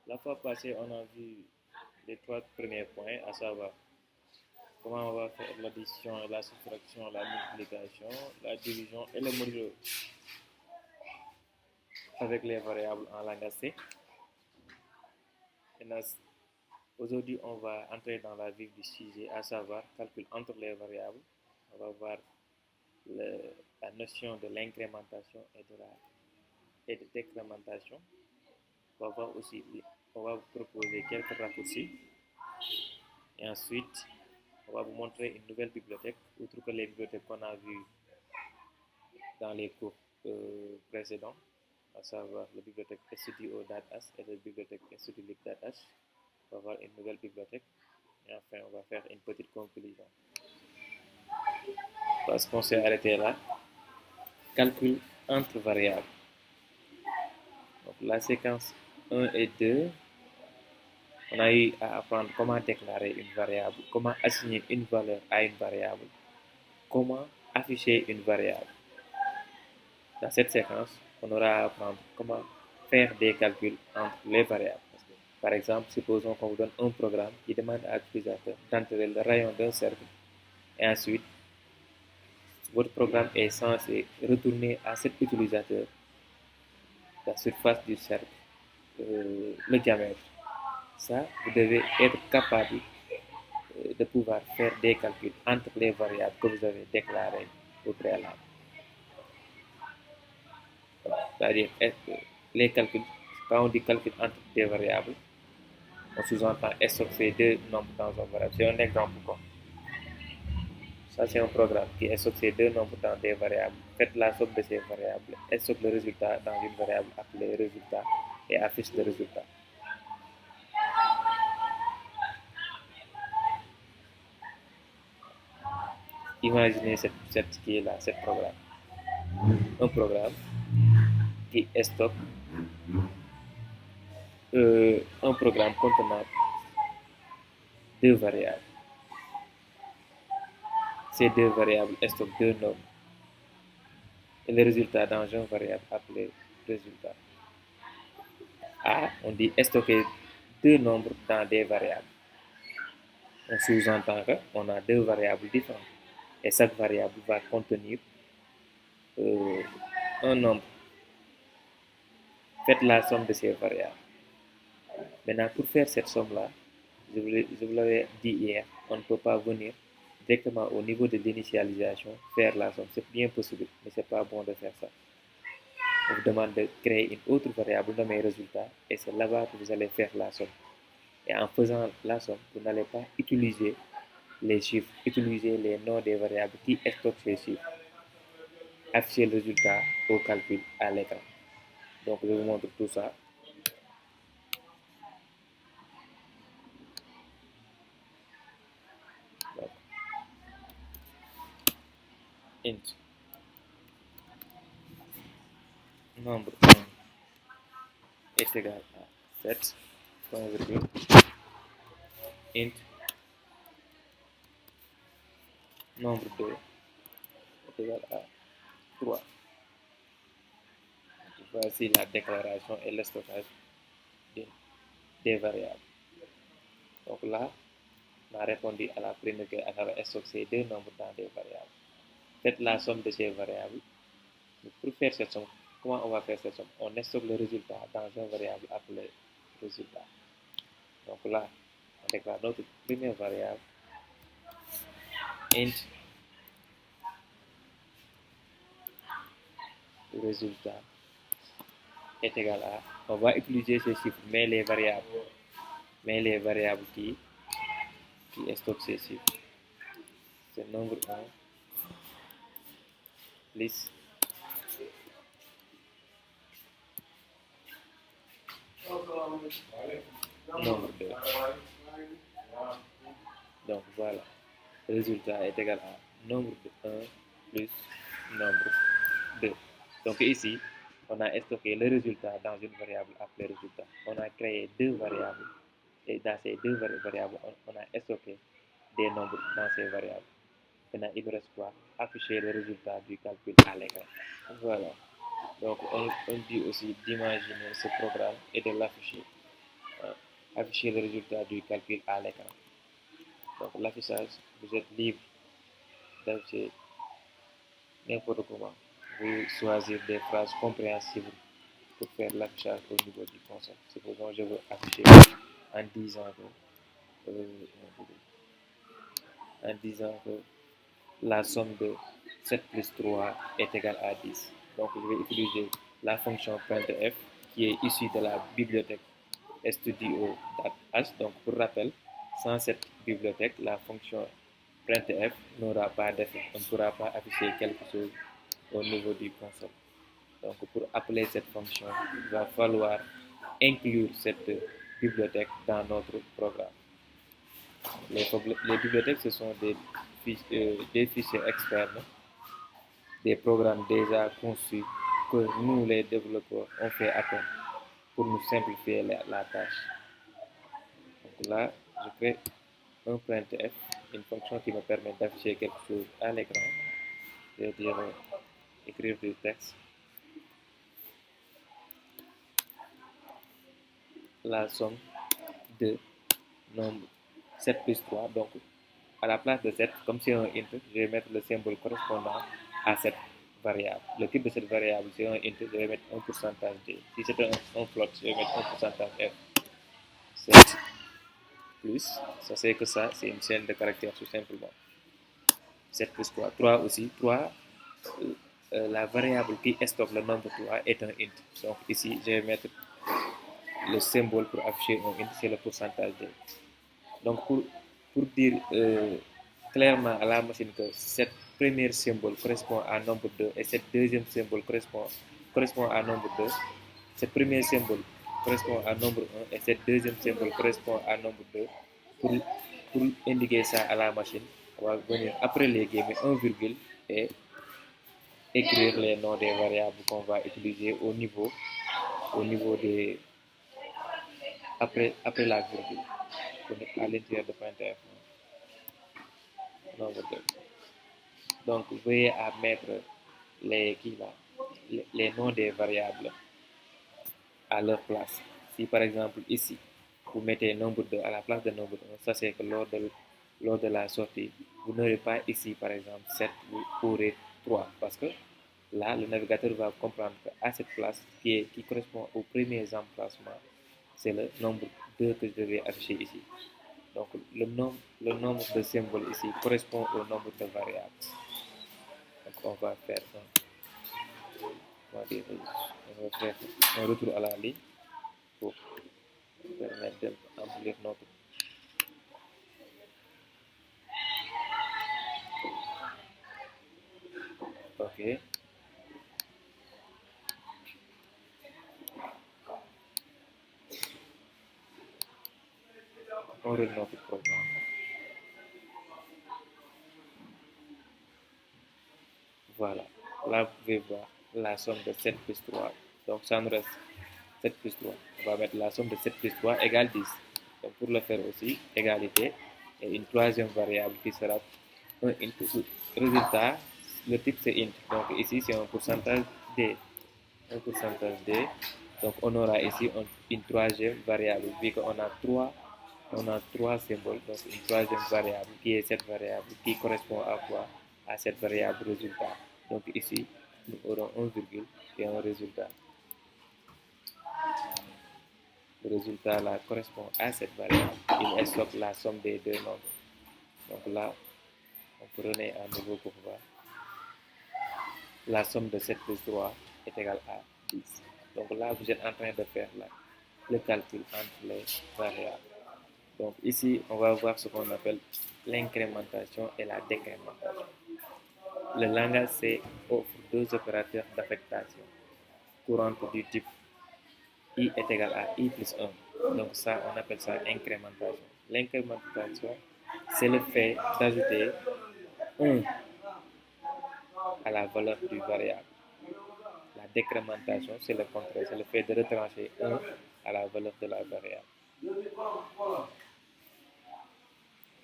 La fois passée, on a vu les trois premiers points, à savoir comment on va faire l'addition, la soustraction, la multiplication, la division et le modulo avec les variables en langage C. Aujourd'hui, on va entrer dans la vif du sujet, à savoir calcul entre les variables. On va voir la notion de l'incrémentation et de décrémentation. On va voir aussi, on va vous proposer quelques raccourcis. Et ensuite, on va vous montrer une nouvelle bibliothèque, outre que les bibliothèques qu'on a vues dans les cours précédents, à savoir la bibliothèque studio.dash et la bibliothèque studio.dash. On va voir une nouvelle bibliothèque. Et enfin, on va faire une petite conclusion. Parce qu'on s'est arrêté là. Calcul entre variables. Donc, la séquence 1 et 2, on a eu à apprendre comment déclarer une variable, comment assigner une valeur à une variable, comment afficher une variable. Dans cette séquence, on aura à apprendre comment faire des calculs entre les variables. Par exemple, supposons qu'on vous donne un programme qui demande à l'utilisateur d'entrer le rayon d'un cercle et ensuite, votre programme est censé retourner à cet utilisateur la surface du cercle, le diamètre. Ça, vous devez être capable de pouvoir faire des calculs entre les variables que vous avez déclarées au préalable. C'est-à-dire, les calculs, quand on dit calcul entre des variables, on sous-entend stocker deux nombres dans une variable. C'est un exemple quoi. Ça, c'est un programme qui stocke deux nombres dans des variables. Faites la somme de ces variables, stocke le résultat dans une variable appelée résultat et affiche le résultat. Imaginez cette qui est là, cette programme. Un programme qui stocke un programme contenant deux variables. Ces deux variables stockent deux nombres et le résultat dans une variable appelée résultat. A, on dit stocker deux nombres dans des variables. On sous-entend qu'on a deux variables différentes et chaque variable va contenir un nombre. Faites la somme de ces variables. Maintenant, pour faire cette somme-là, je vous l'avais dit hier, on ne peut pas venir directement au niveau de l'initialisation faire la somme. C'est bien possible, mais ce n'est pas bon de faire ça. On vous demande de créer une autre variable nommée résultat et c'est là-bas que vous allez faire la somme. Et en faisant la somme, vous n'allez pas utiliser les chiffres, utiliser les noms des variables qui stockent ces chiffres. Afficher le résultat au calcul à l'écran. Donc, je vous montre tout ça. Donc, int nombre 1 est égal à 7, point virgule, int nombre 2 est égal à 3. Voici la déclaration et le stockage des variables. Donc là, on a répondu à la première question, à savoir stocker deux nombres dans des variables. Faites la somme de ces variables. Pour faire cette somme, comment on va faire cette somme? On stocke le résultat dans une variable appelée résultat. Donc là, on déclare notre première variable int résultat est égal à, on va utiliser ces chiffres, mais les variables qui stockent ces chiffres, c'est nombre 1 plus nombre 2. Donc voilà, le résultat est égal à nombre de 1 plus nombre 2. Donc ici, on a stocké le résultat dans une variable appelée résultat. On a créé deux variables et dans ces deux variables, on a stocké des nombres dans ces variables. Maintenant, il ne reste quoi? Afficher le résultat du calcul à l'écran. Voilà. Donc, on dit aussi d'imaginer ce programme et de l'afficher afficher le résultat du calcul à l'écran. Donc l'affichage, vous êtes libre d'afficher n'importe comment. Vous choisir des phrases compréhensibles pour faire l'affichage au niveau du console. Supposons que je veux afficher en disant que, la somme de 7 plus 3 est égale à 10. Donc je vais utiliser la fonction printf qui est issue de la bibliothèque studio.h. Donc pour rappel, sans cette bibliothèque, la fonction printf n'aura pas d'effet. On ne pourra pas afficher quelque chose au niveau du console. Donc pour appeler cette fonction, il va falloir inclure cette bibliothèque dans notre programme. Les bibliothèques, ce sont des fichiers externes, des programmes déjà conçus que nous, les développeurs, on fait appel pour nous simplifier la tâche. Donc là, je crée un printf, une fonction qui me permet d'afficher quelque chose à l'écran. Je vais dire écrire du texte. La somme de nombre 7 plus 3. Donc, à la place de 7, comme c'est un int, je vais mettre le symbole correspondant à cette variable. Le type de cette variable, c'est un int, je vais mettre un pourcentage d. Si c'est un float, je vais mettre un pourcentage f. 7 plus, ça c'est que ça, c'est une chaîne de caractères tout simplement. 7 plus 3. 3 aussi. 3, la variable qui stocke le nombre 3 est un int. Donc ici, je vais mettre le symbole pour afficher un int, c'est le pourcentage d. Donc pour dire clairement à la machine que cette première symbole correspond à nombre 2 et cette deuxième symbole correspond à nombre 2, cette première symbole correspond à nombre 1 et cette deuxième symbole correspond à nombre 2, pour indiquer ça à la machine, on va venir après les guillemets 1 virgule et écrire les noms des variables qu'on va utiliser au niveau des après la virgule à l'intérieur de printf. Donc, veuillez à mettre les noms des variables à leur place. Si par exemple ici, vous mettez nombre 2 à la place de nombre 1, ça c'est que lors de la sortie, vous n'aurez pas ici par exemple 7, vous aurez 3. Parce que là, le navigateur va comprendre qu'à cette place qui correspond aux premiers emplacements, c'est le nombre 2 que je devais afficher ici. Donc le nombre de symboles ici correspond au nombre de variables. Donc on va faire un retour à la ligne pour permettre d'emplir notre. Ok. On ouvre notre programme. Voilà. Là, vous pouvez voir la somme de 7 plus 3. Donc, ça nous reste 7 plus 3. On va mettre la somme de 7 plus 3 égale 10. Donc, pour le faire aussi, égalité et une troisième variable qui sera un int. Résultat, le type c'est int. Donc, ici, c'est un pourcentage d. Un pourcentage d. Donc, on aura ici une troisième variable, vu qu'on a trois symboles, donc une troisième variable qui est cette variable qui correspond à quoi? À cette variable résultat. Donc ici, nous aurons un virgule et un résultat. Le résultat là correspond à cette variable. Il stocke la somme des deux nombres. Donc là, on peut renaître à nouveau pour voir. La somme de 7 plus 3 est égale à 10. Donc là, vous êtes en train de faire le calcul entre les variables. Donc ici, on va voir ce qu'on appelle l'incrémentation et la décrémentation. Le langage C offre deux opérateurs d'affectation courante du type I est égal à I plus 1. Donc ça, on appelle ça incrémentation. L'incrémentation, c'est le fait d'ajouter 1 à la valeur du variable. La décrémentation, c'est le contraire, c'est le fait de retrancher 1 à la valeur de la variable.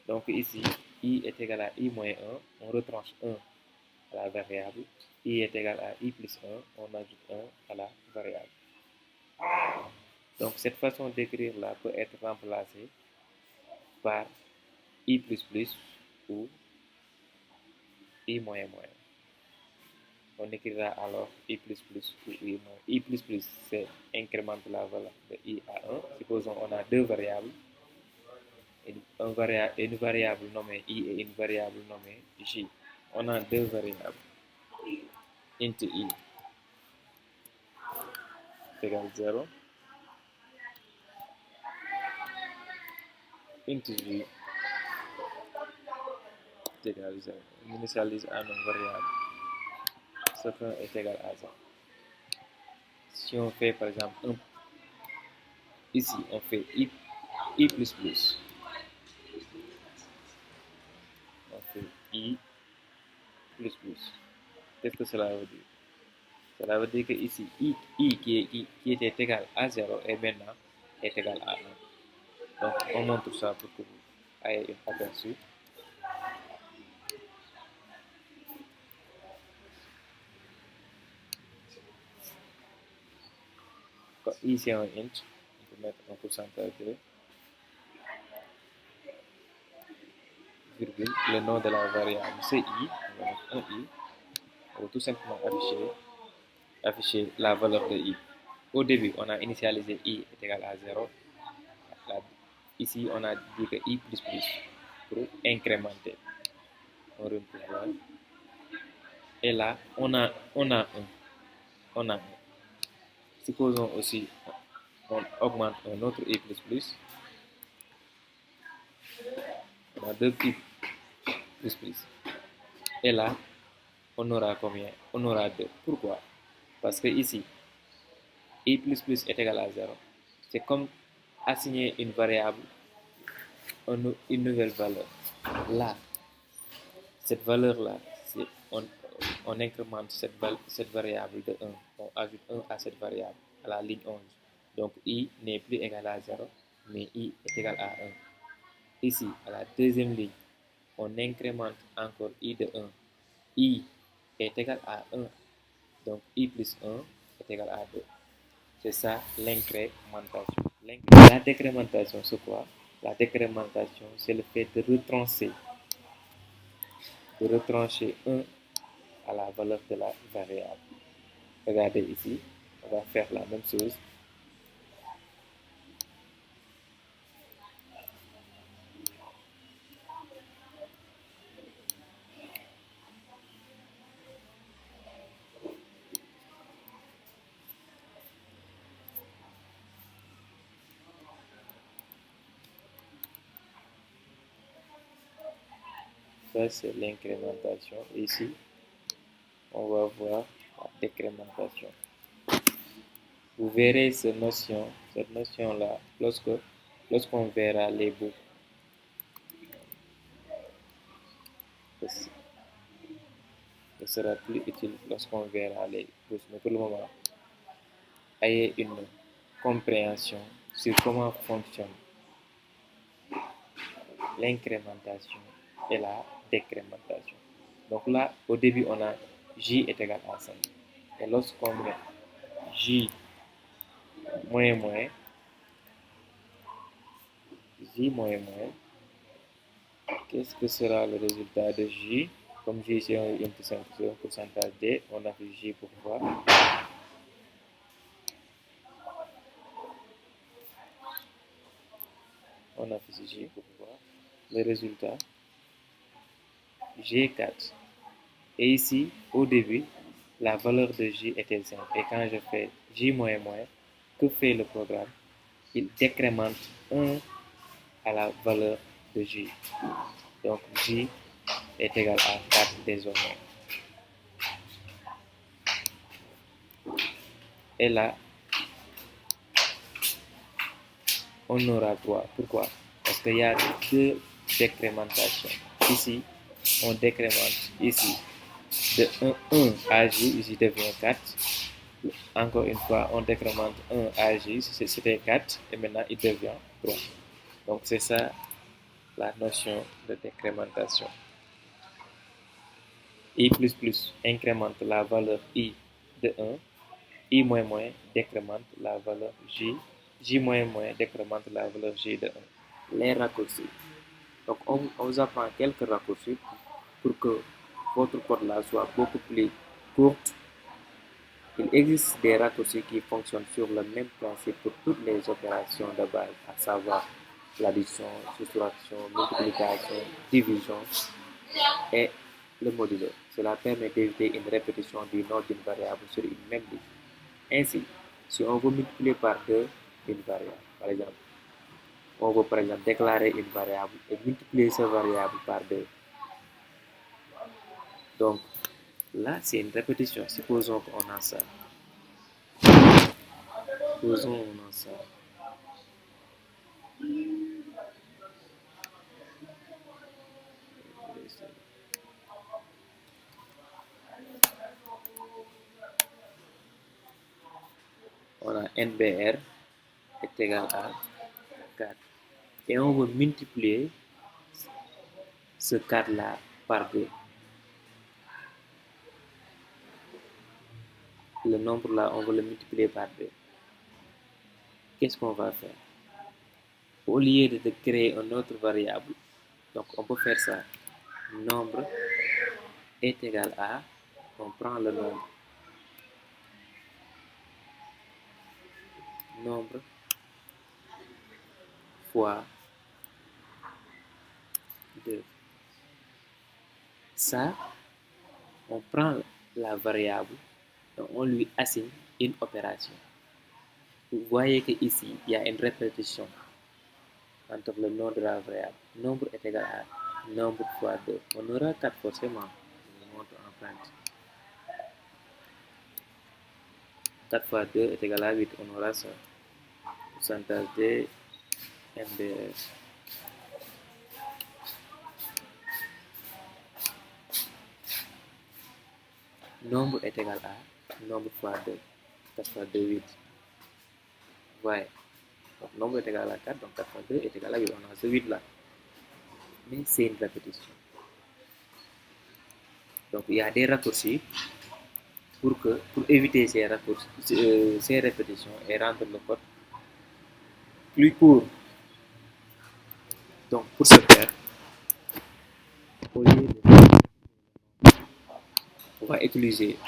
Donc ici, I est égal à I moins 1, on retranche 1 à la variable. I est égal à I plus 1, on ajoute 1 à la variable. Donc cette façon d'écrire là peut être remplacée par I++ ou I moyen moyen. On écrira alors I++ ou I moyen. I++ c'est incrémente la valeur de I à 1. Supposons on a deux variables, une variable nommée I et une variable nommée J. On a deux variables, int I égale 0, int J égale 0. On initialise à nos variables. Chacun est égal à 0. Si on fait par exemple ici on fait I++, on fait I++. Qu'est-ce que cela veut dire? Cela veut dire que ici I qui était égal à 0 et maintenant est égal à 1. Donc on montre ça pour que vous ayez un aperçu. I c'est un int, on peut mettre un pourcentage de virgule, le nom de la variable c'est I, on va mettre un I, on va tout simplement afficher la valeur de I. Au début, on a initialisé I est égal à 0. Là, ici, on a dit que I++ pour incrémenter. On retrouve. Et là, on a un. On a un. Supposons aussi, on augmente un autre I++. On a deux I++. Et là, on aura combien? On aura 2. Pourquoi? Parce que ici, I++ est égal à 0. C'est comme assigner une variable une nouvelle valeur. Là, cette valeur-là, on incrémente cette variable de 1. On ajoute 1 à cette variable, à la ligne 11. Donc, I n'est plus égal à 0, mais I est égal à 1. Ici, à la deuxième ligne, on incrémente encore I de 1. I est égal à 1. Donc, I plus 1 est égal à 2. C'est ça l'incrémentation. La décrémentation, c'est quoi? La décrémentation, c'est le fait de retrancher 1 à la valeur de la variable. Regardez ici, on va faire la même chose. Ça, c'est l'incrémentation. Ici, on va voir la décrémentation. Vous verrez cette notion-là, lorsqu'on verra les boucles. Ce sera plus utile lorsqu'on verra les boucles. Mais pour le moment, ayez une compréhension sur comment fonctionne l'incrémentation et la décrémentation. Donc là, au début, on a J est égal à 5. Et lorsqu'on met J moins moins, J moins moins, qu'est-ce que sera le résultat de J? Comme J c'est un pourcentage D, on a fait J pour voir. On a fait J pour voir. Le résultat, G4. Et ici, au début, la valeur de J était 5. Et quand je fais J moins moins, que fait le programme? Il décrémente 1 à la valeur de J. Donc J est égal à 4 désormais. Et là, on aura 3. Pourquoi? Parce qu'il y a deux décrémentations. Ici, on décrémente ici de 1 à J, ici devient 4. Encore une fois, on décrémente 1 à J, c'était 4, et maintenant il devient 3. Donc c'est ça la notion de décrémentation. I++ incrémente la valeur I de 1, I moins moins décrémente la valeur J J moins moins décrémente la valeur J de 1. Les raccourcis. Donc, on vous apprend quelques raccourcis pour que votre code là soit beaucoup plus court. Il existe des raccourcis qui fonctionnent sur le même principe pour toutes les opérations de base, à savoir l'addition, soustraction, multiplication, division et le modulo. Cela permet d'éviter une répétition du nom d'une variable sur une même ligne. Ainsi, si on veut multiplier par 2 une variable, par exemple, on veut par exemple déclarer une variable et multiplier cette variable par 2. Donc, là, c'est une répétition. Supposons qu'on a ça. Supposons qu'on a ça. On a NBR est égal à 4. Et on veut multiplier ce 4-là par 2. Le nombre là, on veut le multiplier par 2. Qu'est-ce qu'on va faire? Au lieu de créer une autre variable, donc on peut faire ça. Nombre est égal à, on prend le nombre. Nombre fois 2. Ça, on prend la variable et on lui assigne une opération. Vous voyez que ici, il y a une répétition entre le nom de la variable. Nombre est égal à nombre fois 2. On aura 4 forcément. Je vous montre en print. 4 fois 2 est égal à 8. On aura ça. Pourcentage de MBR. Nombre est égal à nombre fois 2. 4 fois 2, 8. Ouais. Donc, nombre est égal à 4, donc 4 fois 2 est égal à 8. On a ce 8 là. Mais c'est une répétition. Donc, il y a des raccourcis pour éviter ces raccourcis, ces répétitions et rendre le code plus court. Donc, pour ce faire, au lieu de, on va utiliser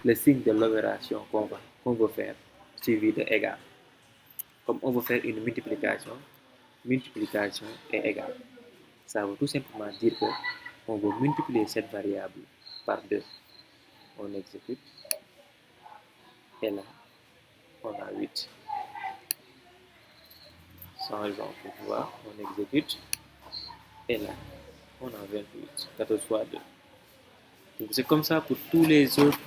le signe de l'opération qu'on veut faire, suivi de égal. Comme on veut faire une multiplication, multiplication est égal. Ça veut tout simplement dire que on veut multiplier cette variable par 2. On exécute. Et là, on a 8. Sans raison pour voir, on exécute. Et là, on a 28. 14 fois 2. Donc, c'est comme ça pour tous les autres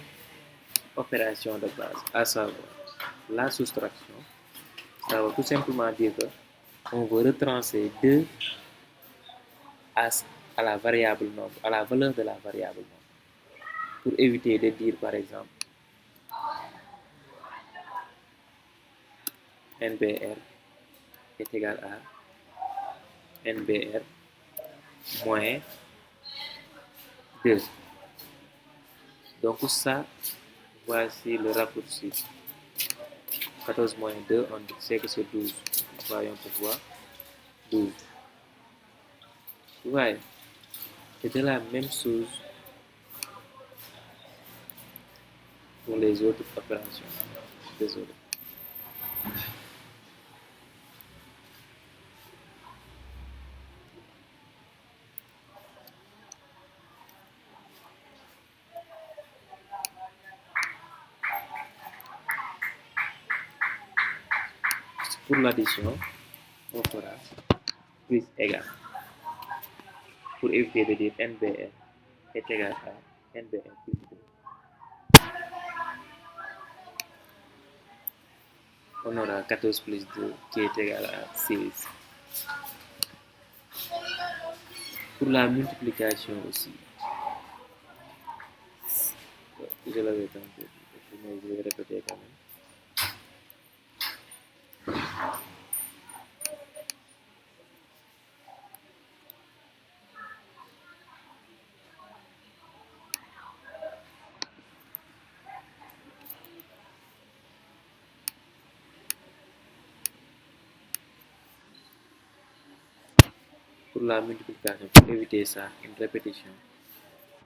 opérations de base, à savoir la soustraction. Ça veut tout simplement dire que on veut retracer 2 à la variable nombre, à la valeur de la variable nombre. Pour éviter de dire par exemple NBR est égal à NBR moins 2. Donc ça, voici le raccourci. 14 moins 2, on sait que c'est 12. Voyons pour voir. 12. Ouais. C'est de la même chose pour les autres opérations. Désolé. Pour l'addition, on fera plus égal. Pour éviter de dire NBR est égal à NBR plus 2. On aura 14 plus 2 qui est égal à 16. Pour la multiplication aussi, je l'avais tenté, mais je vais répéter quand même. pour la multiplication, pour éviter ça, une répétition,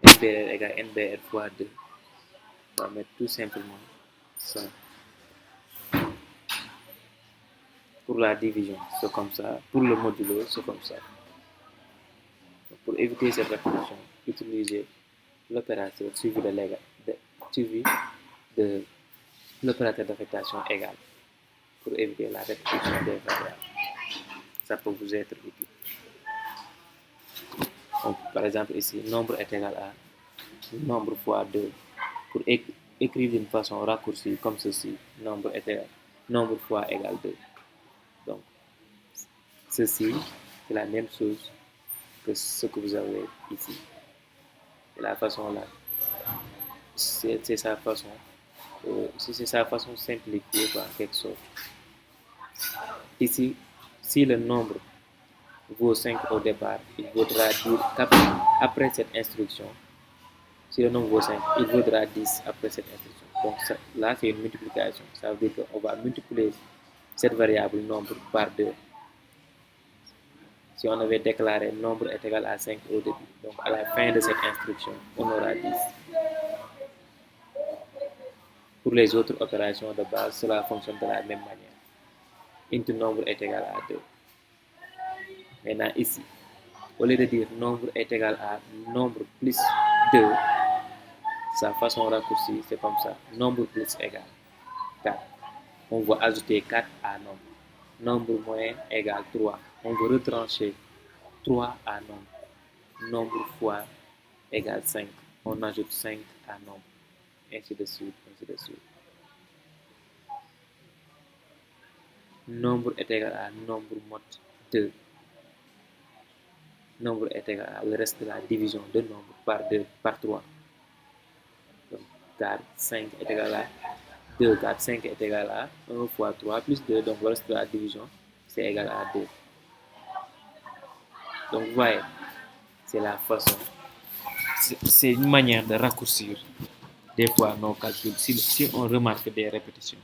NBR égale NBR fois 2. On va mettre tout simplement ça. Pour la division, c'est comme ça. Pour le modulo, c'est comme ça. Donc, pour éviter cette répétition, utilisez l'opérateur suivi de l'opérateur d'affectation égale pour éviter la répétition des variables. Ça peut vous être utile. Donc, par exemple, ici, nombre est égal à nombre fois 2. Pour écrire d'une façon raccourcie comme ceci, nombre est égal, nombre fois égale 2. Donc, ceci, c'est la même chose que ce que vous avez ici. C'est la façon là. C'est sa façon. C'est sa façon simplifiée en quelque sorte. Ici, si le nombre vaut 5 au départ, il vaudra dire qu'après cette instruction, si le nombre vaut 5, il vaudra 10 après cette instruction. Donc ça, là, c'est une multiplication. Ça veut dire qu'on va multiplier cette variable nombre par 2. Si on avait déclaré nombre est égal à 5 au début, donc à la fin de cette instruction, on aura 10. Pour les autres opérations de base, cela fonctionne de la même manière. Int nombre est égal à 2. Maintenant ici, au lieu de dire nombre est égal à nombre plus 2, sa façon raccourcie, c'est comme ça. Nombre plus égal 4. On va ajouter 4 à nombre. Nombre moyen égale 3. On va retrancher 3 à nombre. Nombre fois égale 5. On ajoute 5 à nombre. Ainsi de suite, ainsi de suite. Nombre est égal à nombre mode 2. Nombre est égal à le reste de la division de nombre par 2, par 3. Donc, 4, 5 est égal à 2, 4, 5 est égal à 1 fois 3 plus 2. Donc, le reste de la division, c'est égal à 2. Donc, vous voyez, c'est la façon. C'est une manière de raccourcir des fois nos calculs. Si on remarque des répétitions.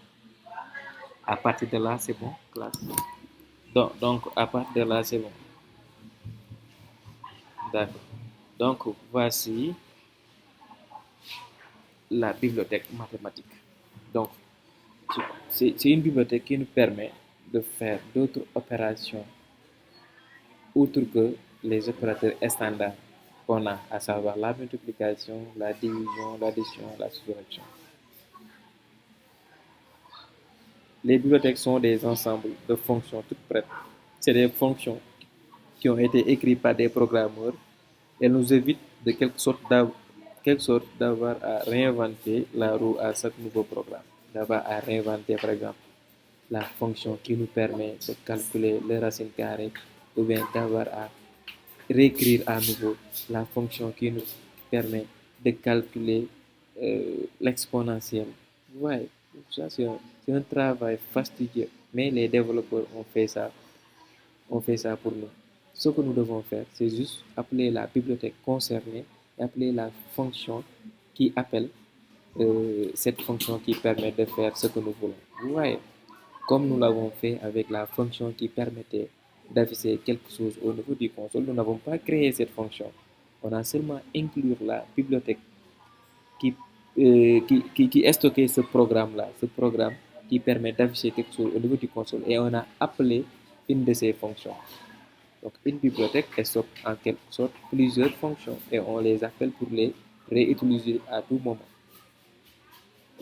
À partir de là, c'est bon, classe. Donc, à partir de là, c'est bon. D'accord. Donc, voici la bibliothèque mathématique. Donc, c'est une bibliothèque qui nous permet de faire d'autres opérations outre que les opérateurs standards qu'on a, à savoir la multiplication, la division, l'addition, la soustraction. Les bibliothèques sont des ensembles de fonctions toutes prêtes. C'est des fonctions qui ont été écrites par des programmeurs. Elles nous évitent de quelque sorte d'avoir à réinventer la roue à chaque nouveau programme. D'avoir à réinventer, par exemple, la fonction qui nous permet de calculer les racines carrées, ou bien d'avoir à réécrire à nouveau la fonction qui nous permet de calculer l'exponentielle. Ouais, ça c'est un travail fastidieux, mais les développeurs ont fait ça pour nous. Ce que nous devons faire, c'est juste appeler la bibliothèque concernée et appeler la fonction qui appelle cette fonction qui permet de faire ce que nous voulons. Vous voyez, comme nous l'avons fait avec la fonction qui permettait d'afficher quelque chose au niveau du console, nous n'avons pas créé cette fonction. On a seulement inclus la bibliothèque qui stocké ce programme-là, ce programme qui permet d'afficher quelque chose au niveau du console, et on a appelé une de ces fonctions. Donc, une bibliothèque stocke en quelque sorte plusieurs fonctions et on les appelle pour les réutiliser à tout moment.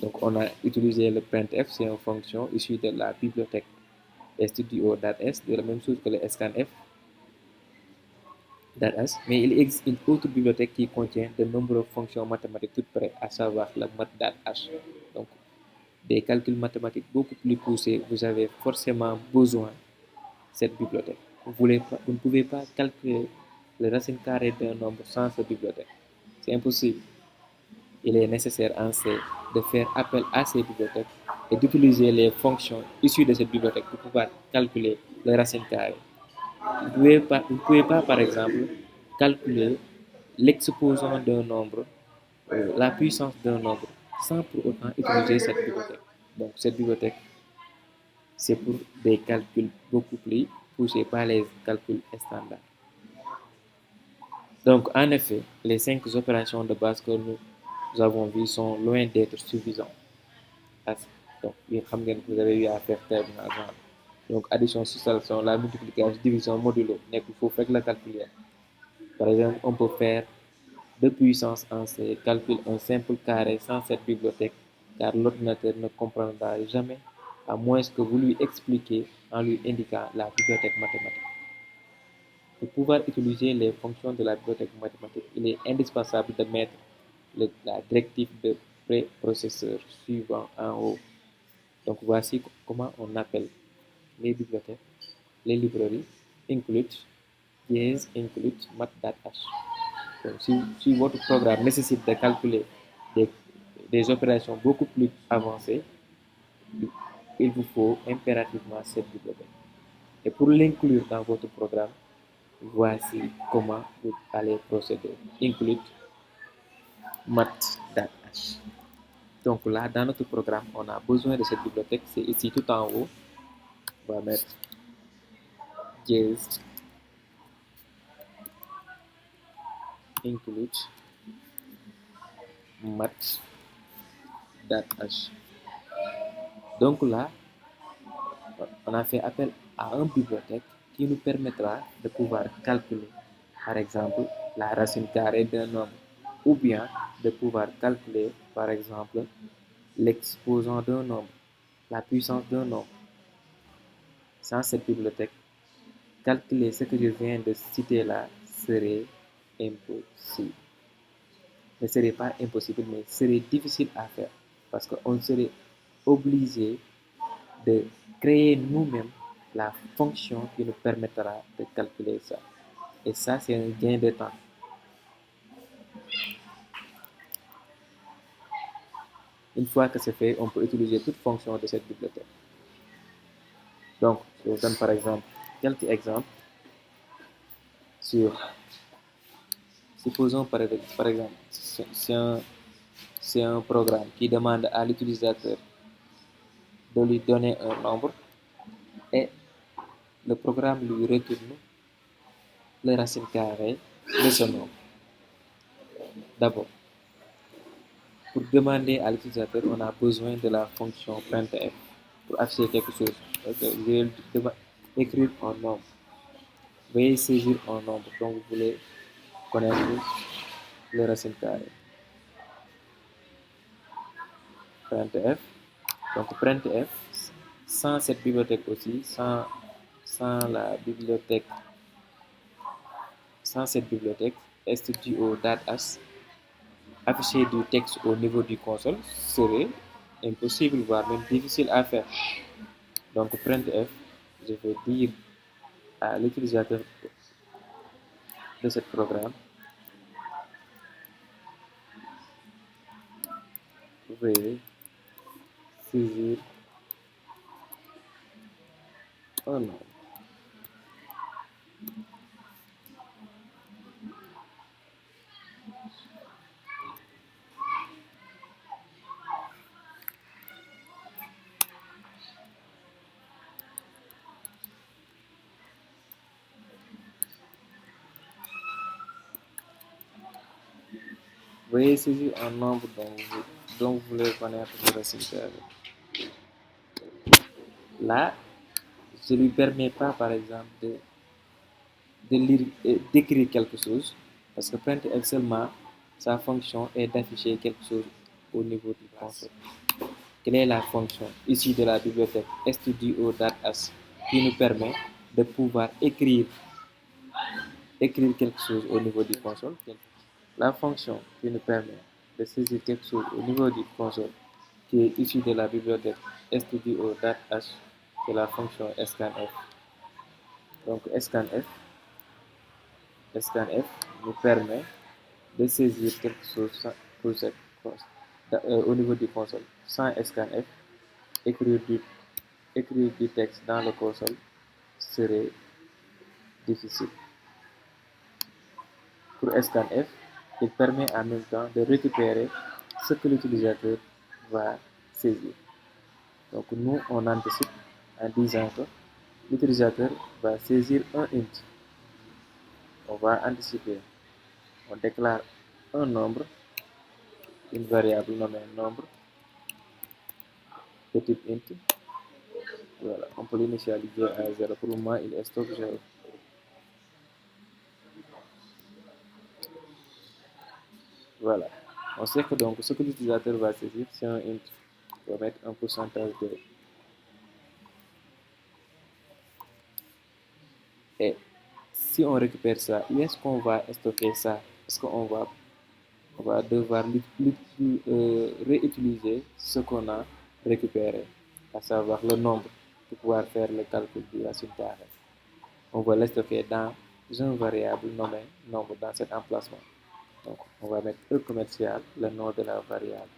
Donc, on a utilisé le printf, c'est une fonction issue de la bibliothèque studio.s, de la même chose que le scanf. Mais il existe une autre bibliothèque qui contient de nombreuses fonctions mathématiques toutes prêtes, à savoir la math.h. Donc, des calculs mathématiques beaucoup plus poussés, vous avez forcément besoin de cette bibliothèque. Vous ne pouvez pas calculer les racines carrées d'un nombre sans cette bibliothèque. C'est impossible. Il est nécessaire en C de faire appel à ces bibliothèques et d'utiliser les fonctions issues de cette bibliothèque pour pouvoir calculer les racines carrées. Vous ne pouvez pas, par exemple, calculer l'exposant d'un nombre, la puissance d'un nombre, sans pour autant utiliser cette bibliothèque. Donc, cette bibliothèque, c'est pour des calculs beaucoup plus poussés par les calculs standards. Donc, en effet, les 5 opérations de base que nous avons vues sont loin d'être suffisantes. Donc, vous avez eu à faire terminal. Donc, addition, soustraction, la multiplication, division, modulo. Il faut faire la calculer. Par exemple, on peut faire 2 puissance en C calcule un simple carré sans cette bibliothèque, car l'ordinateur ne comprendra jamais, à moins que vous lui expliquiez en lui indiquant la bibliothèque mathématique. Pour pouvoir utiliser les fonctions de la bibliothèque mathématique, il est indispensable de mettre la directive de préprocesseur suivant en haut. Donc voici comment on appelle les bibliothèques, les librairies, include, dièse, include, math.h. Donc, si votre programme nécessite de calculer des, des opérations beaucoup plus avancées, il vous faut impérativement cette bibliothèque. Et pour l'inclure dans votre programme, voici comment vous allez procéder. Include math.h. Donc là, dans notre programme, on a besoin de cette bibliothèque. C'est ici tout en haut. On va mettre dièse include math.h. Donc là, on a fait appel à une bibliothèque qui nous permettra de pouvoir calculer, par exemple, la racine carrée d'un nombre, ou bien de pouvoir calculer, par exemple, l'exposant d'un nombre, la puissance d'un nombre. Sans cette bibliothèque, calculer ce que je viens de citer là serait impossible. Ne serait pas impossible, mais serait difficile à faire parce qu'on serait obligé de créer nous-mêmes la fonction qui nous permettra de calculer ça. Et ça, c'est un gain de temps. Une fois que c'est fait, on peut utiliser toute fonction de cette bibliothèque. Donc, je vous donne par exemple quelques exemples sur, supposons par exemple, c'est un programme qui demande à l'utilisateur de lui donner un nombre et le programme lui retourne le racine carrée de ce nombre. D'abord, pour demander à l'utilisateur, on a besoin de la fonction printf pour afficher quelque chose. Okay. Je vais écrire un nombre. Veuillez saisir un nombre dont vous voulez connaître le racine carrée. Printf. Donc printf, sans cette bibliothèque aussi, sans la bibliothèque, sans cette bibliothèque, studio.h, afficher du texte au niveau du console serait impossible, voire même difficile à faire. Donc printf, je vais dire à l'utilisateur de ce programme, veuillez saisir un nombre. Veuillez saisir un nombre dont vous voulez connaître le racine carrée. Là, je ne lui permets pas, par exemple, d'écrire quelque chose, parce que printf seulement, sa fonction est d'afficher quelque chose au niveau du console. Quelle est la fonction issue de la bibliothèque studio.h qui nous permet de pouvoir écrire quelque chose au niveau du console? La fonction qui nous permet de saisir quelque chose au niveau du console qui est issue de la bibliothèque studio.h, c'est la fonction scanf. Donc scanf nous permet de saisir quelque chose au niveau du console. Sans scanf, écrire du texte dans le console serait difficile. Pour scanf, il permet en même temps de récupérer ce que l'utilisateur va saisir. Donc nous, on anticipe en disant que l'utilisateur va saisir un int. On va anticiper. On déclare un nombre, une variable nommée nombre, de type int. Voilà, on peut l'initialiser à 0. Pour le moment, il est stock 0. Voilà. On sait que donc ce que l'utilisateur va saisir, c'est un int. On va mettre un pourcentage de. Et si on récupère ça, où est-ce qu'on va stocker ça? Est-ce qu'on va devoir réutiliser ce qu'on a récupéré, à savoir le nombre, pour pouvoir faire le calcul de la racine carrée. On va le stocker dans une variable nommée nombre dans cet emplacement. Donc, on va mettre E commercial, le nom de la variable,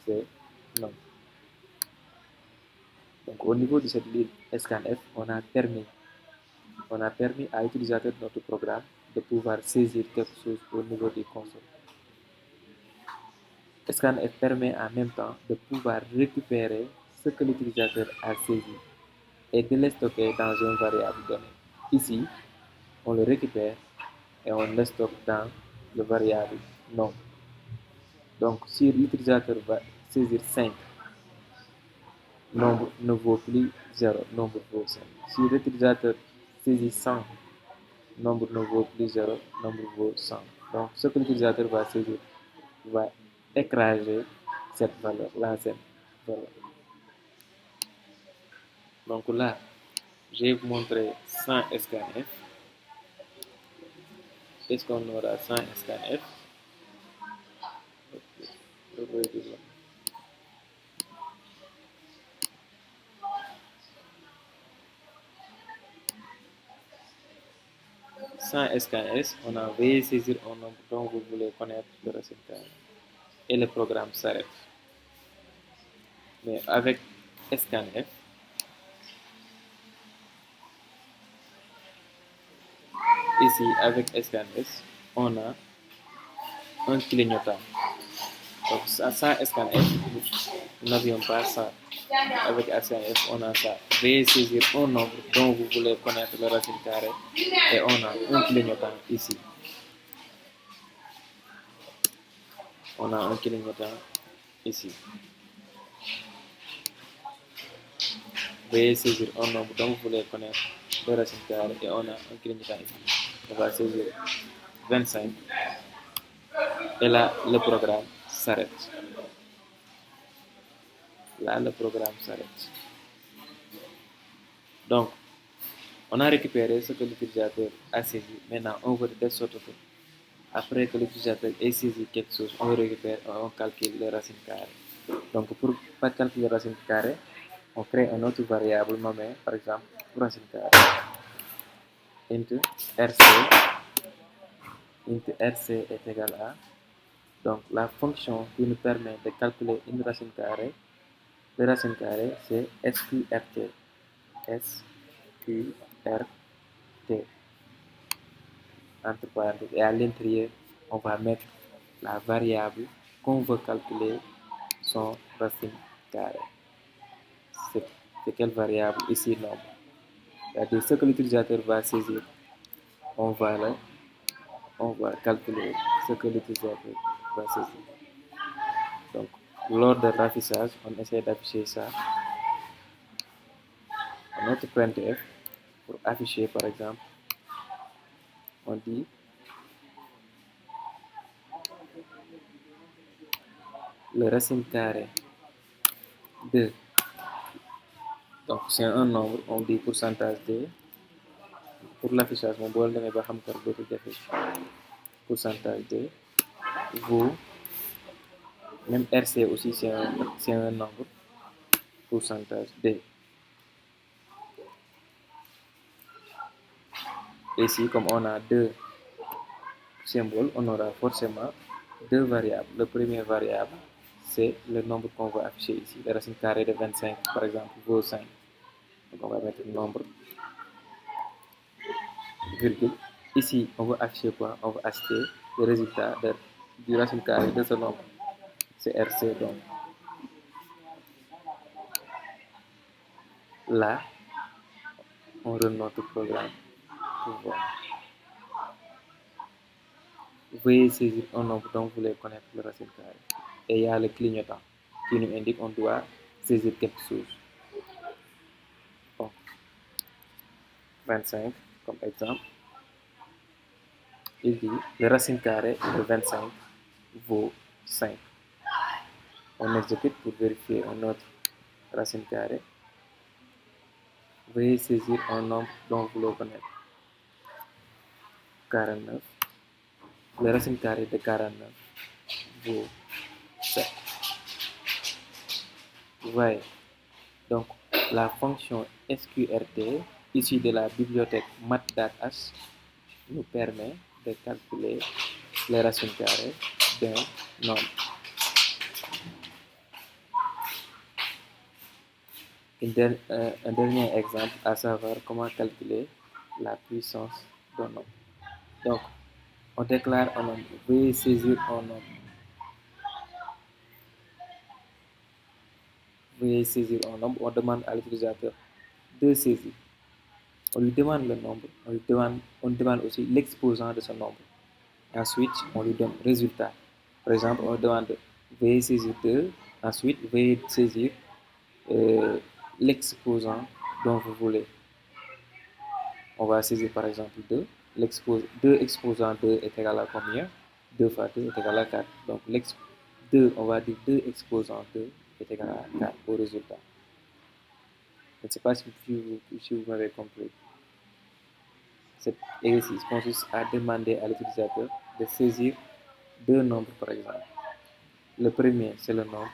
c'est nombre. Donc, au niveau de cette ligne scanf, on a permis à l'utilisateur de notre programme de pouvoir saisir quelque chose au niveau du console. Scanf permet en même temps de pouvoir récupérer ce que l'utilisateur a saisi et de le stocker dans une variable donnée. Ici, on le récupère et on le stocke dans la variable nombre. Donc, si l'utilisateur va saisir 5, nombre ne vaut plus 0, nombre vaut 5. Si l'utilisateur saisit 100, nombre ne vaut plus 0, nombre vaut 100. Donc, ce que l'utilisateur va saisir va écraser cette valeur, l'ancienne valeur. Donc là, je vais vous montrer 100 scanf. Qu'est-ce qu'on aura 100 scanf? 100 scanf, on a veuillez saisir un nombre dont vous voulez connaître le résultat et le programme s'arrête. Mais avec scanf, ici avec scanf, on a un clignotant. Donc sans scanf, nous n'avions pas ça. Avec scanf, on a ça. Veuillez saisir un nombre dont vous voulez connaître le racine carrée et on a un clignotant ici. On a un clignotant ici. Veuillez saisir un nombre dont vous voulez connaître le racine carrée et on a un clignotant ici. On va saisir 25 et là le programme s'arrête. Là le programme s'arrête. Donc, on a récupéré ce que l'utilisateur a saisi. Maintenant, on veut de telle sorte que après que l'utilisateur ait saisi quelque chose, on récupère, on calcule le racine carrée. Donc, pour pas calculer le racine carrée, on crée une autre variable nommée, par exemple, racine carrée. Int rc est égal à, donc la fonction qui nous permet de calculer une racine carrée, le racine carrée c'est sqrt. sqrt entre parenthèses, et à l'intérieur on va mettre la variable qu'on veut calculer son racine carrée. C'est quelle variable? Ici nombre. C'est-à-dire ce que l'utilisateur va saisir, on va calculer ce que l'utilisateur va saisir. Donc, lors de l'affichage, on essaie d'afficher ça. En notre printf, pour afficher par exemple, on dit le racine carrée de, donc c'est un nombre, on dit pourcentage de, pour l'affichage, mon bol de ba xam ko dootu jafe, pourcentage de vaut, même RC aussi c'est un nombre, pourcentage de. Ici, comme on a deux symboles, on aura forcément deux variables. Le premier variable, c'est le nombre qu'on va afficher ici. La racine carrée de 25, par exemple, vaut 5. Donc on va mettre le nombre, virgule. Ici, on va afficher quoi? On va afficher le résultat du racine carrée de ce nombre. C'est RC donc. Là, on run notre programme pour voir. Veuillez saisir un nombre dont vous voulez connaître le racine carrée. Et il y a le clignotant qui nous indique qu'on doit saisir quelque chose. Bon, 25 comme exemple. Il dit le racine carrée de 25 vaut 5. On exécute pour vérifier un autre racine carrée. Veuillez saisir un nombre dont vous voulez connaître. 49. Le racine carrée de 49 vaut 7. Vous voyez, donc la fonction SQRT issue de la bibliothèque mathdash nous permet de calculer les racines carrées d'un nombre. Un dernier exemple, à savoir comment calculer la puissance d'un nombre. Donc, on déclare un nombre. Veuillez saisir un nombre. Veuillez saisir un nombre. On demande à l'utilisateur de saisir. On lui demande le nombre. On demande aussi l'exposant de ce nombre. Ensuite, on lui donne le résultat. Par exemple, on demande veuillez saisir 2. Ensuite, veuillez saisir l'exposant dont vous voulez. On va saisir par exemple 2. 2 exposant 2 est égal à combien? 2 fois 2 est égal à 4. Donc, 2, on va dire 2 exposant 2 est égal à 4 au résultat. Je ne sais pas si vous m'avez compris. Cet exercice consiste à demander à l'utilisateur de saisir deux nombres par exemple. Le premier, c'est le nombre.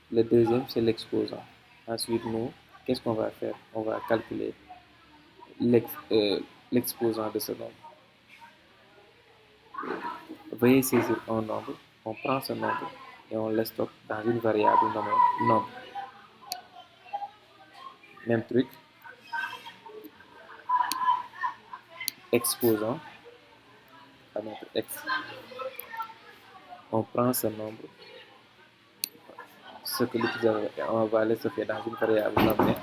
Le deuxième, c'est l'exposant. Ensuite, nous, qu'est-ce qu'on va faire? On va calculer l'exposant de ce nombre. Veuillez saisir un nombre. On prend ce nombre et on le stocke dans une variable nommée nombre. Même truc. Exposant à notre x. On prend ce nombre, ce que l'utilisateur, on va le stocker dans une variable nommée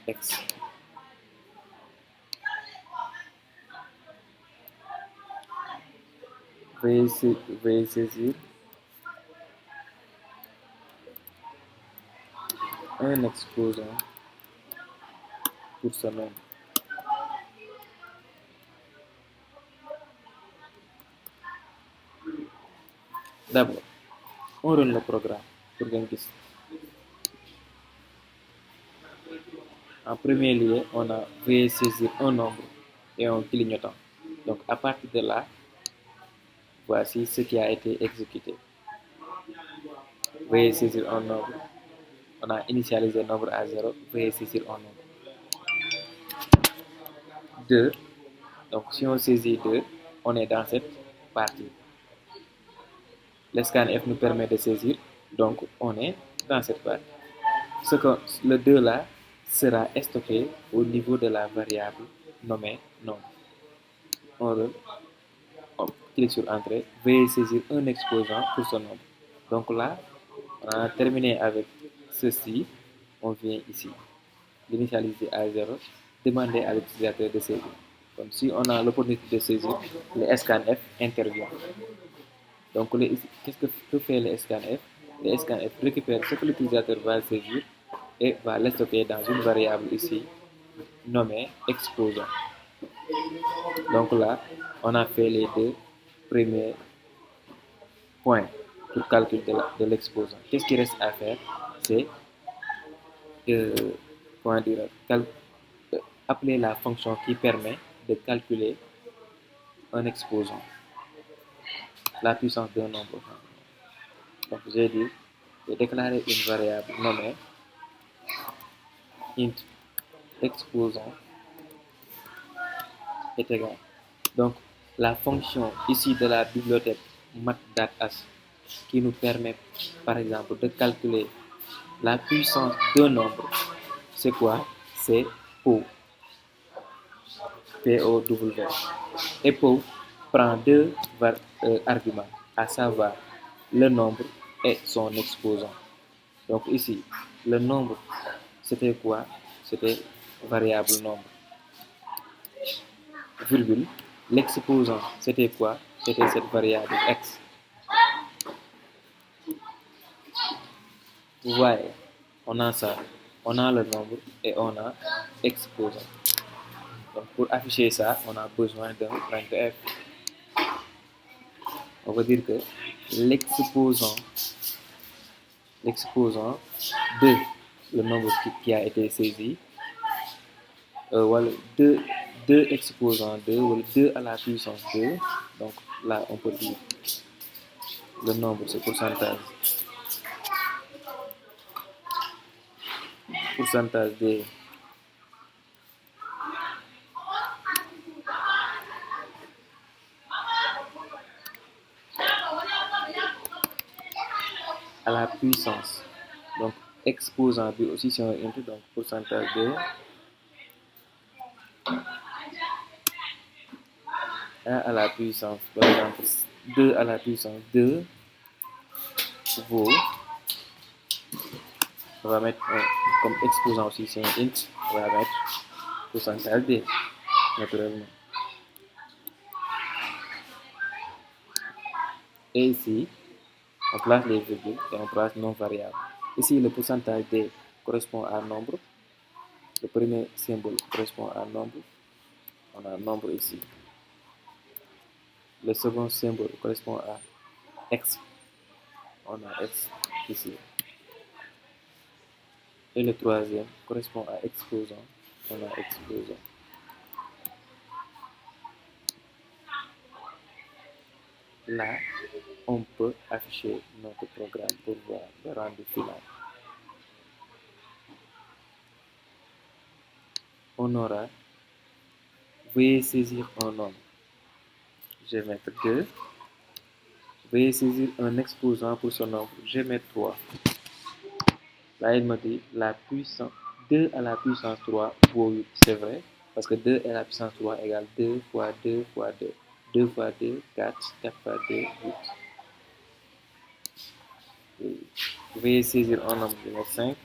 x. Veuillez saisir un exposant pour ce nombre. D'abord, on run le programme pour qu'on puisse. En premier lieu, on a veuillez saisir un nombre et un clignotant. Donc, à partir de là, voici ce qui a été exécuté. Veuillez saisir un nombre. On a initialisé le nombre à 0. Veuillez saisir un nombre. 2. Donc, si on saisit 2, on est dans cette partie. Le scanf nous permet de saisir, donc on est dans cette partie. Le 2 là sera stocké au niveau de la variable nommée nombre. On clique sur Entrée. Veuillez saisir un exposant pour ce nombre. Donc là, on a terminé avec ceci. On vient ici, l'initialiser à 0, demander à l'utilisateur de saisir. Donc si on a l'opportunité de saisir, le scanf intervient. Donc, qu'est-ce que fait le scanf? Le scanf récupère ce que l'utilisateur va saisir et va le stocker dans une variable ici nommée exposant. Donc là, on a fait les deux premiers points pour calcul de l'exposant. Qu'est-ce qui reste à faire? C'est appeler la fonction qui permet de calculer un exposant, la puissance d'un nombre. Donc, j'ai dit de déclarer une variable nommée int exposant est égal. Donc, la fonction ici de la bibliothèque mathdash qui nous permet, par exemple, de calculer la puissance d'un nombre, c'est quoi? C'est POW. P-O-W. Et POW prend deux arguments, à savoir le nombre et son exposant. Donc ici, le nombre, c'était quoi? C'était variable nombre. Virgule. L'exposant, c'était quoi? était cette variable x. Vous voyez, on a ça, on a le nombre et on a exposant. Donc pour afficher ça, on a besoin d'un printf. On va dire que l'exposant de le nombre qui a été saisi, voilà, 2 exposant 2, ou 2 à la puissance 2. Donc là, on peut dire le nombre, c'est pourcentage de à la puissance. Donc exposant B aussi, c'est un int, donc pourcentage de 1 à la puissance, par exemple 2 à la puissance 2 vaut, on va mettre comme exposant aussi, c'est un int, on va mettre pourcentage D, naturellement. Et ici, on place les virgules et on place non variable. Ici, le pourcentage D correspond à nombre. Le premier symbole correspond à nombre. On a nombre ici. Le second symbole correspond à x. On a x ici. Et le troisième correspond à exposant. On a exposant. Là, on peut afficher notre programme pour voir le rendu final. On aura, veuillez saisir un nombre. Je vais mettre 2. Veuillez saisir un exposant pour ce nombre. Je vais mettre 3. Là, il me dit la puissance 2 à la puissance 3 vaut 8. C'est vrai, parce que 2 à la puissance 3 égale 2 fois 2 fois 2. 2 fois 2, 4. 4 fois 2, 8. Veuillez saisir un nombre, je vais mettre 5.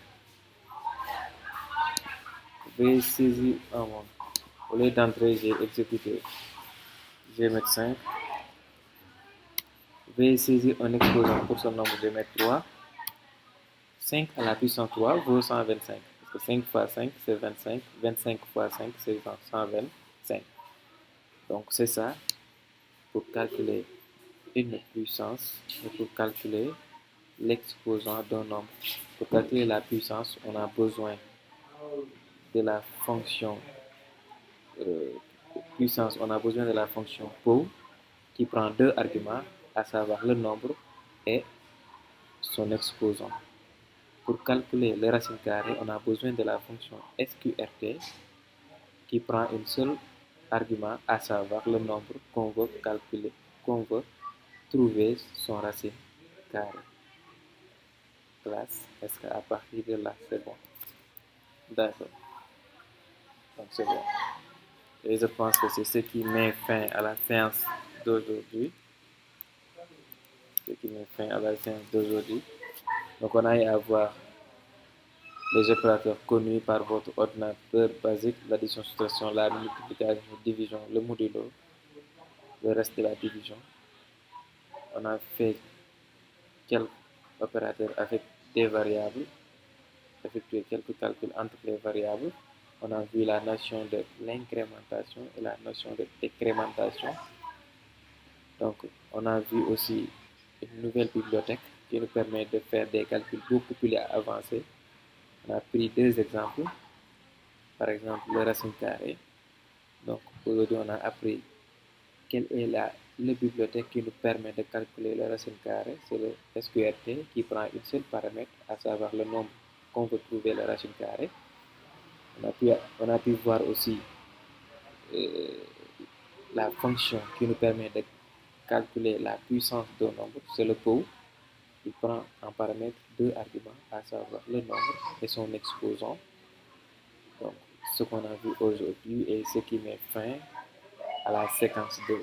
Veuillez saisir un nombre. Au lieu d'entrer, j'ai exécuté. Je vais mettre 5. Veuillez saisir un exposant pour ce nombre, je vais mettre 3. 5 à la puissance 3 vaut 125. Parce que 5 fois 5, c'est 25. 25 fois 5, c'est 125. Donc, c'est ça pour calculer une puissance et pour calculer l'exposant d'un nombre. Pour calculer la puissance, on a besoin de la fonction puissance, on a besoin de la fonction pow qui prend 2 arguments, à savoir le nombre et son exposant. Pour calculer les racines carrées, on a besoin de la fonction sqrt qui prend un seul argument, à savoir le nombre qu'on veut calculer, qu'on veut trouver son racine carrée. Classe, est-ce qu'à partir de là, c'est bon? D'accord. Donc, c'est bon. Et je pense que c'est ce qui met fin à la séance d'aujourd'hui. Donc, on a eu à voir les opérateurs connus par votre ordinateur basique, l'addition, soustraction, la multiplication, division, le modulo, le reste de la division. On a fait quelques opérateurs avec des variables, effectué quelques calculs entre les variables. On a vu la notion de l'incrémentation et la notion de décrémentation. Donc, on a vu aussi une nouvelle bibliothèque qui nous permet de faire des calculs beaucoup plus avancés. On a pris 2 exemples. Par exemple, le racine carrée. Donc, aujourd'hui, on a appris quelle est la bibliothèque qui nous permet de calculer le racine carrée. C'est le SQRT qui prend une seule paramètre, à savoir le nombre qu'on veut trouver la racine carrée. On a pu voir aussi la fonction qui nous permet de calculer la puissance d'un nombre, c'est le pow. Il prend en paramètre 2 arguments, à savoir le nombre et son exposant. Donc, ce qu'on a vu aujourd'hui est ce qui met fin à la séquence 2.